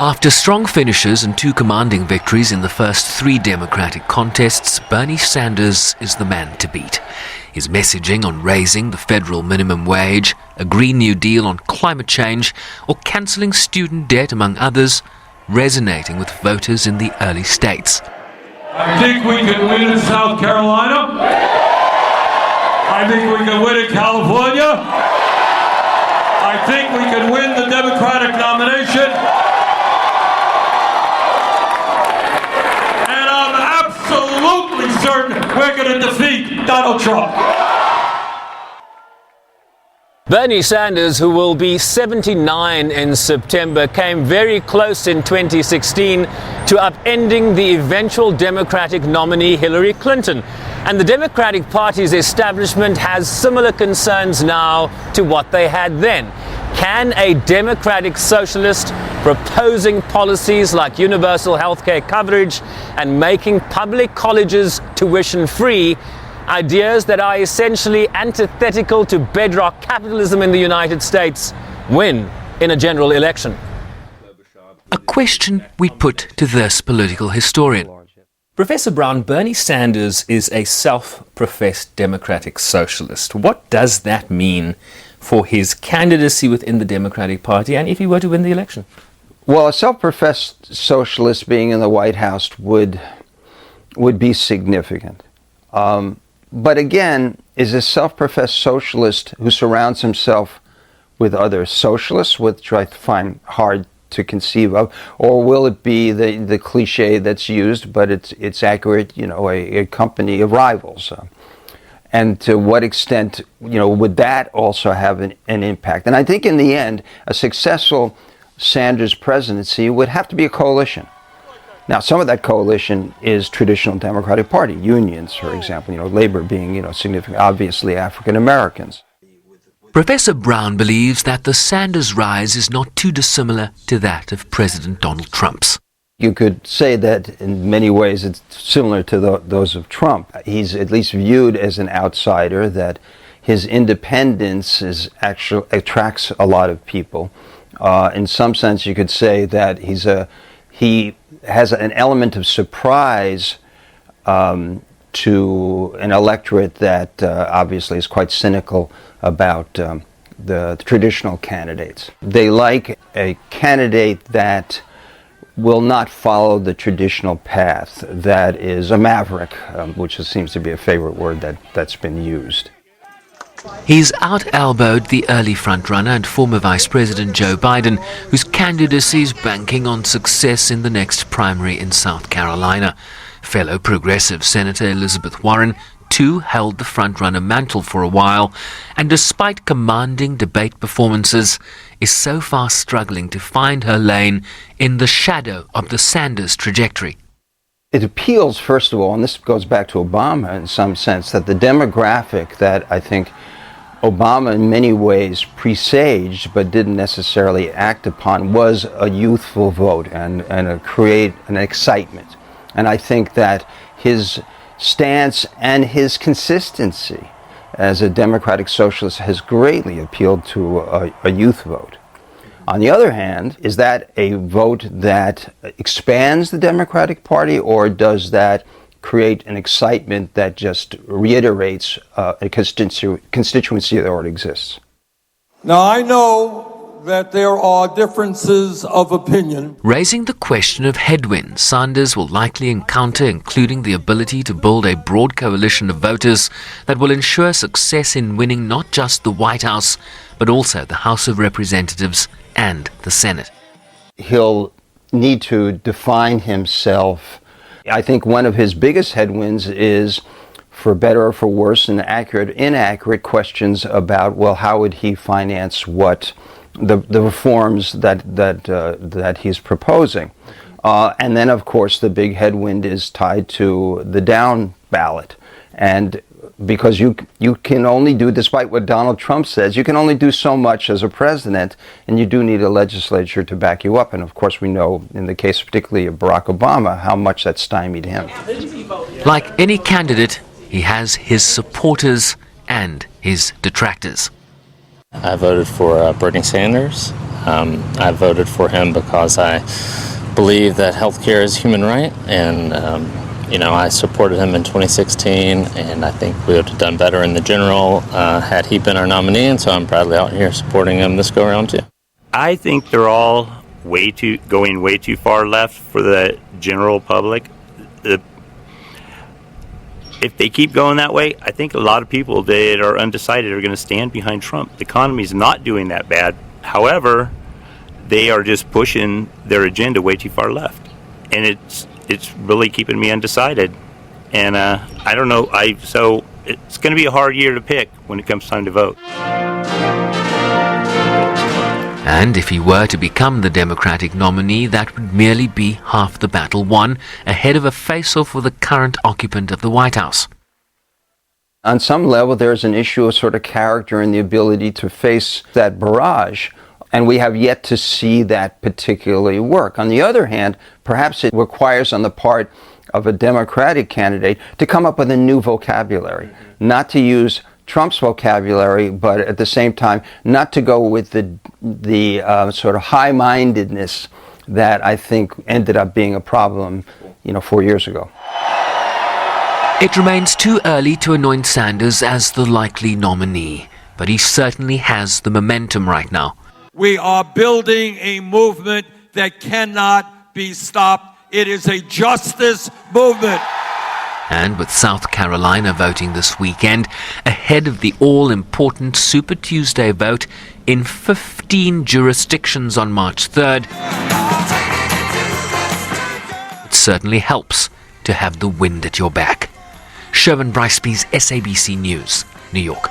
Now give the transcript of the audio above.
After strong finishes and two commanding victories in the first three Democratic contests, Bernie Sanders is the man to beat. His messaging on raising the federal minimum wage, a Green New Deal on climate change, or cancelling student debt, among others, resonating with voters in the early states. I think we can win in South Carolina. I think we can win in California. I think we can win the Democratic nomination. And I'm absolutely certain we're going to defeat Donald Trump. Bernie Sanders, who will be 79 in September, came very close in 2016 to upending the eventual Democratic nominee Hillary Clinton. And the Democratic Party's establishment has similar concerns now to what they had then. Can a Democratic socialist proposing policies like universal healthcare coverage and making public colleges tuition-free, ideas that are essentially antithetical to bedrock capitalism in the United States, win in a general election? A question we put to this political historian. Professor Brown, Bernie Sanders is a self-professed democratic socialist. What does that mean for his candidacy within the Democratic Party and if he were to win the election? Well, a self-professed socialist being in the White House would be significant. But again, is a self-professed socialist who surrounds himself with other socialists, which I find hard to conceive of, or will it be the cliche that's used, but it's accurate, a company of rivals? And to what extent, would that also have an impact? And I think in the end, a successful Sanders presidency would have to be a coalition. Now, some of that coalition is traditional Democratic Party, unions, for example, labor being, significant, obviously African Americans. Professor Brown believes that the Sanders rise is not too dissimilar to that of President Donald Trump's. You could say that in many ways it's similar to those of Trump. He's at least viewed as an outsider, that his independence attracts a lot of people. In some sense, you could say that he has an element of surprise to an electorate that obviously is quite cynical about the traditional candidates. They like a candidate that will not follow the traditional path, that is a maverick, which seems to be a favorite word that's been used. He's out-elbowed the early frontrunner and former Vice President Joe Biden, whose candidacy is banking on success in the next primary in South Carolina. Fellow progressive Senator Elizabeth Warren, too, held the frontrunner mantle for a while, and despite commanding debate performances, is so far struggling to find her lane in the shadow of the Sanders trajectory. It appeals, first of all, and this goes back to Obama in some sense, that the demographic that I think Obama in many ways presaged but didn't necessarily act upon was a youthful vote and create an excitement. And I think that his stance and his consistency as a democratic socialist has greatly appealed to a youth vote. On the other hand, is that a vote that expands the Democratic Party, or does that create an excitement that just reiterates a constituency that already exists? Now, I know that there are differences of opinion. Raising the question of headwinds Sanders will likely encounter, including the ability to build a broad coalition of voters that will ensure success in winning not just the White House, but also the House of Representatives and the Senate. He'll need to define himself. I think one of his biggest headwinds is, for better or for worse, inaccurate questions about, well, how would he finance what the reforms that he's proposing. And then, of course, the big headwind is tied to the down ballot. And because you can only do, despite what Donald Trump says, you can only do so much as a president, and you do need a legislature to back you up. And of course, we know, in the case particularly of Barack Obama, how much that stymied him. Like any candidate, he has his supporters and his detractors. I voted for Bernie Sanders. I voted for him because I believe that healthcare is a human right, and I supported him in 2016, and I think we would have done better in the general had he been our nominee, and so I'm proudly out here supporting him this go around too. I think they're all going way too far left for the general public. If they keep going that way, I think a lot of people that are undecided are going to stand behind Trump. The economy's not doing that bad. However, they are just pushing their agenda way too far left, and it's really keeping me undecided. And I don't know. So it's going to be a hard year to pick when it comes time to vote. And if he were to become the Democratic nominee, that would merely be half the battle won, ahead of a face-off with the current occupant of the White House. On some level, there's an issue of sort of character and the ability to face that barrage, and we have yet to see that particularly work. On the other hand, perhaps it requires on the part of a Democratic candidate to come up with a new vocabulary, not to use Trump's vocabulary, but at the same time, not to go with the sort of high-mindedness that I think ended up being a problem, 4 years ago. It remains too early to anoint Sanders as the likely nominee, but he certainly has the momentum right now. We are building a movement that cannot be stopped. It is a justice movement. And with South Carolina voting this weekend, ahead of the all-important Super Tuesday vote in 15 jurisdictions on March 3rd, it certainly helps to have the wind at your back. Sherwin Bryceby's SABC News, New York.